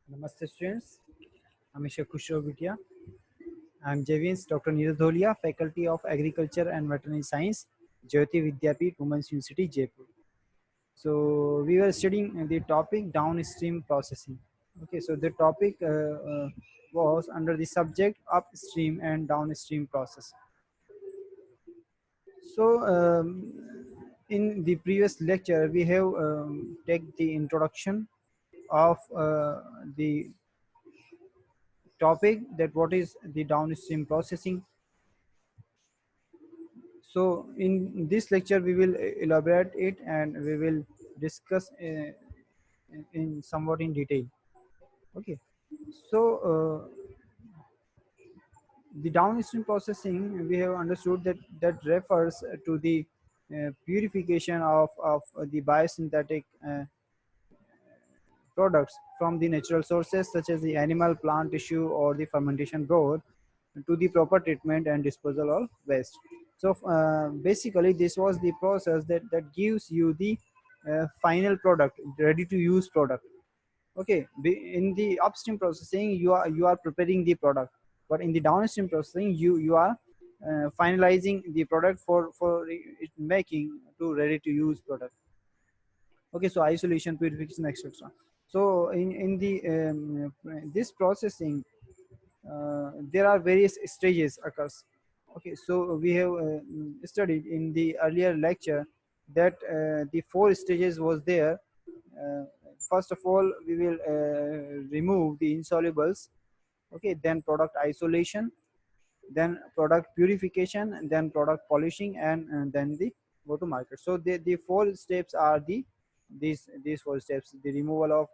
Namaste students, I'm Mr. Kushro Vidya. I'm JV'n's Dr. Neeraj Dholia, Faculty of Agriculture and Veterinary Science, Jayoti Vidhyapeeth, Women's University, Jaipur. So we were studying the topic downstream processing. Okay, so the topic was under the subject upstream and downstream process. So in the previous lecture, we have take the introduction of the topic that what is the downstream processing. So in this lecture we will elaborate it and we will discuss in somewhat in detail. Okay, so the downstream processing we have understood that refers to the purification of the biosynthetic products from the natural sources such as the animal, plant tissue or the fermentation broth to the proper treatment and disposal of waste. So basically this was the process that gives you the final product, ready to use product. Okay, in the upstream processing you are preparing the product, but in the downstream processing you are finalizing the product for it making to ready to use product. Okay, so isolation, purification, etc. So in the this processing there are various stages occurs. Okay, so we have studied in the earlier lecture that the four stages was there. uh, First of all we will remove the insolubles. Okay, then product isolation, then product purification, and then product polishing, and then the go to market. So the four steps are these four steps: the removal of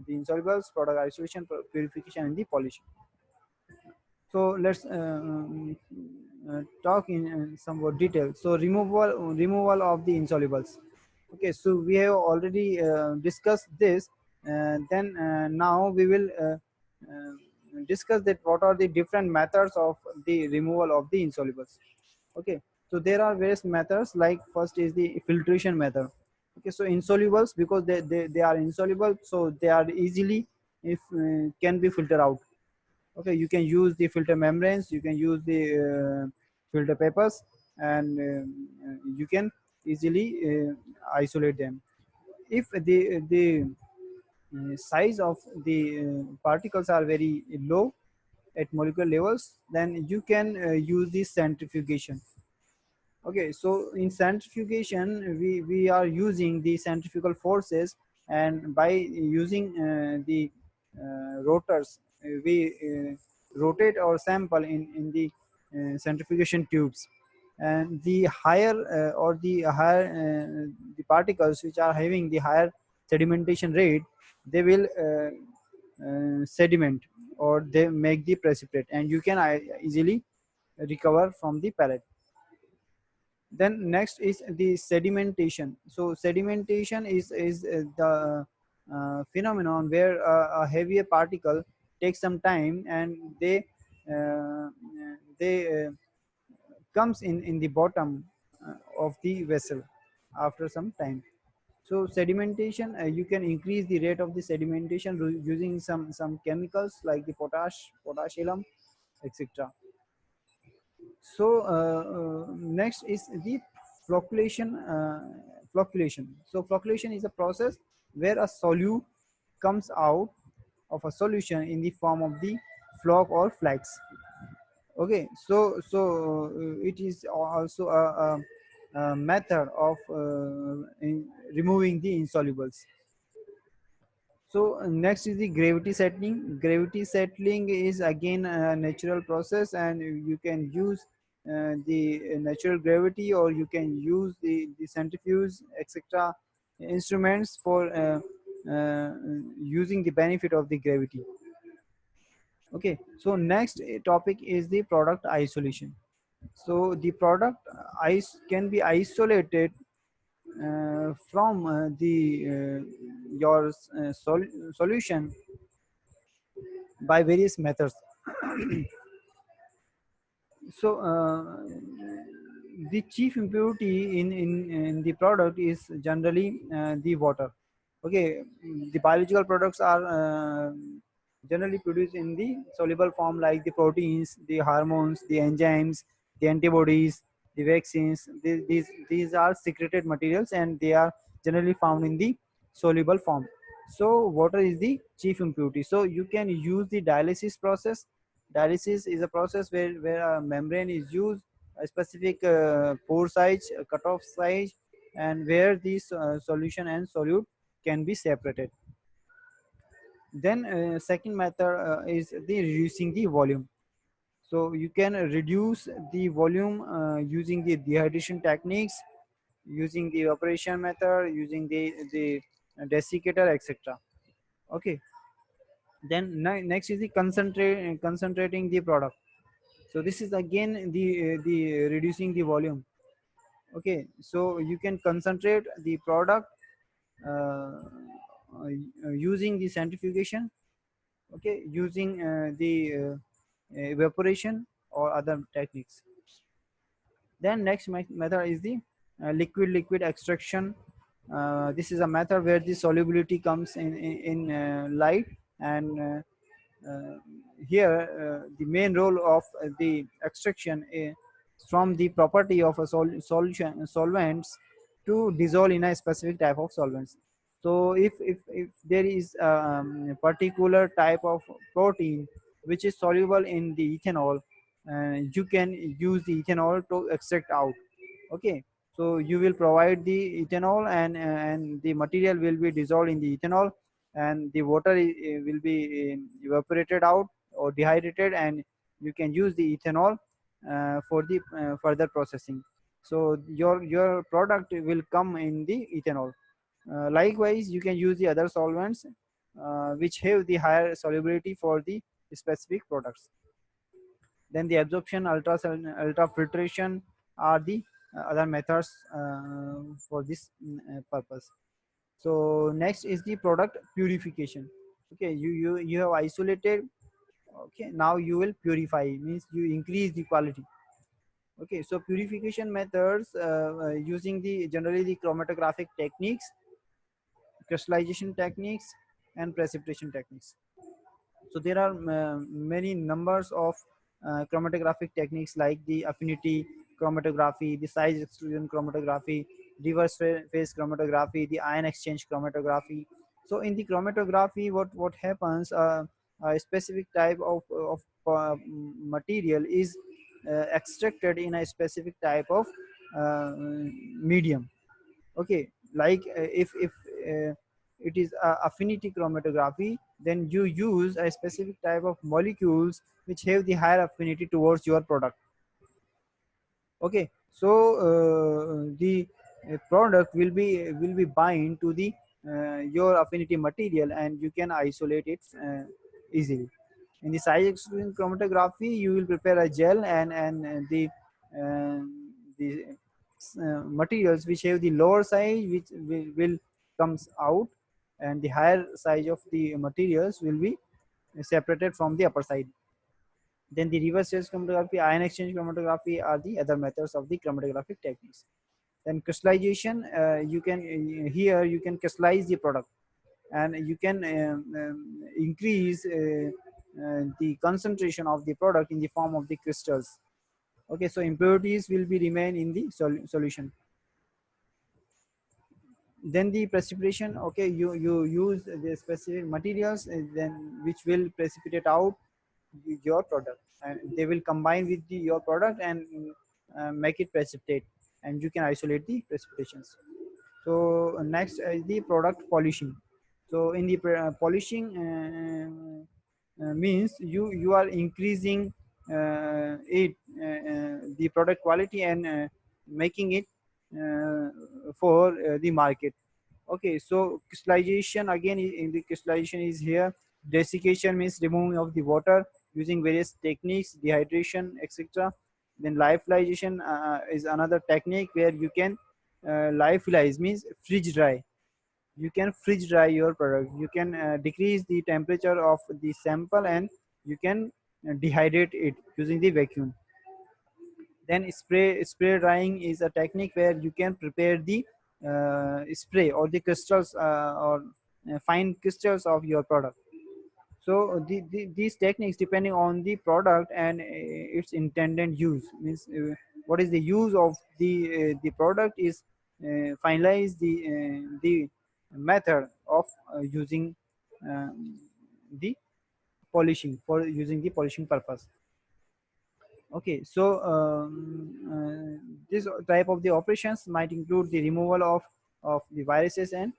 the insolubles, product isolation, purification, and the polishing. So let's talk in some more detail. So removal of the insolubles. Okay, so we have already discussed this. Then now we will discuss that what are the different methods of the removal of the insolubles. Okay, so there are various methods, like first is the filtration method. Okay, so insolubles, because they are insoluble, so they are easily if can be filtered out. Okay, you can use the filter membranes, you can use the filter papers, and you can easily isolate them. If the size of the particles are very low at molecular levels, then you can use the centrifugation. Okay, so in centrifugation we are using the centrifugal forces, and by using the rotors we rotate our sample in the centrifugation tubes, and the higher the particles which are having the higher sedimentation rate, they will sediment, or they make the precipitate, and you can easily recover from the pellet. Then next is the sedimentation. So sedimentation is the phenomenon where a heavier particle takes some time, and uh, they comes in the bottom of the vessel after some time. So sedimentation, you can increase the rate of the sedimentation using some chemicals like the potassium, etc. So next is the flocculation. Flocculation. So flocculation is a process where a solute comes out of a solution in the form of the floc or flax. Okay, so it is also a method of removing the insolubles. So next is the gravity settling. Gravity settling is again a natural process, and you can use the natural gravity, or you can use the centrifuge, etc. instruments for uh, using the benefit of the gravity. Okay, so next topic is the product isolation. So the product ice can be isolated from the your solution by various methods. So the chief impurity in the product is generally the water. Okay, the biological products are generally produced in the soluble form, like the proteins, the hormones, the enzymes, the antibodies, the vaccines. These are secreted materials, and they are generally found in the soluble form. So water is the chief impurity. So you can use the dialysis process. Dialysis is a process where a membrane is used, a specific pore size, a cutoff size, and where this solution and solute can be separated. Then second method is the reducing the volume. So you can reduce the volume using the dehydration techniques, using the evaporation method, using the desiccator, etc. Okay. Then next is the concentrating the product. So this is again the reducing the volume. Okay, so you can concentrate the product using the centrifugation. Okay, using the evaporation or other techniques. Then next method is the liquid extraction. This is a method where the solubility comes in light, and here the main role of the extraction is from the property of a solution solvents to dissolve in a specific type of solvents. So if there is a particular type of protein which is soluble in the ethanol, you can use the ethanol to extract out. Okay, so you will provide the ethanol, and the material will be dissolved in the ethanol, and the water will be evaporated out or dehydrated, and you can use the ethanol for the further processing. So your product will come in the ethanol. Likewise, you can use the other solvents which have the higher solubility for the specific products. Then the absorption, ultrafiltration are the other methods for this purpose. So next is the product purification. Okay, you have isolated. Okay, now you will purify, means you increase the quality. Okay, so purification methods using the generally the chromatographic techniques, crystallization techniques, and precipitation techniques. So there are many numbers of chromatographic techniques, like the affinity chromatography, the size exclusion chromatography, reverse phase chromatography, the ion exchange chromatography. So in the chromatography, what happens, a specific type of material is extracted in a specific type of medium. Okay, like if it is affinity chromatography, then you use a specific type of molecules which have the higher affinity towards your product. Okay, so the product will be bind to the your affinity material, and you can isolate it easily. In the size exclusion chromatography, you will prepare a gel, and uh, the materials which have the lower size which will comes out, and the higher size of the materials will be separated from the upper side. Then the reverse phase chromatography, ion exchange chromatography are the other methods of the chromatographic techniques. Then crystallization, you can here you can crystallize the product, and you can increase the concentration of the product in the form of the crystals. Okay, so impurities will be remain in the solution. Then the precipitation. Okay, you use the specific materials, then which will precipitate out your product, and they will combine with your product and make it precipitate, and you can isolate the precipitations. So next is the product polishing. So in the polishing means you are increasing the product quality, and making it for the market. Okay, so crystallization again, in the crystallization is here. Desiccation means removing of the water using various techniques, dehydration, etc. Then lyophilization is another technique where you can lyophilize, means fridge dry. You can fridge dry your product. You can decrease the temperature of the sample, and you can dehydrate it using the vacuum. Then spray drying is a technique where you can prepare the spray or the crystals or fine crystals of your product. So these techniques, depending on the product and its intended use, means what is the use of the product is finalize the method of using the polishing for using the polishing purpose. Okay, so this type of the operations might include the removal of the viruses and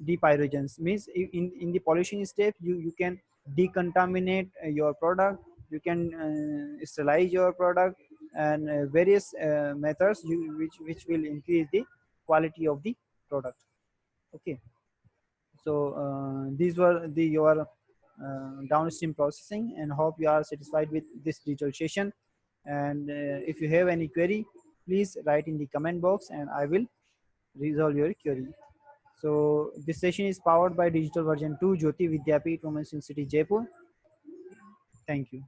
depyrogens. Means in the polishing step, you can decontaminate your product, you can sterilize your product, and various methods which will increase the quality of the product. Okay, so these were the your downstream processing, and hope you are satisfied with this digital session. And if you have any query, please write in the comment box and I will resolve your query. So this session is powered by Digital Version 2, Jyoti, Vidhyapeeth, Women's University, Jaipur. Thank you.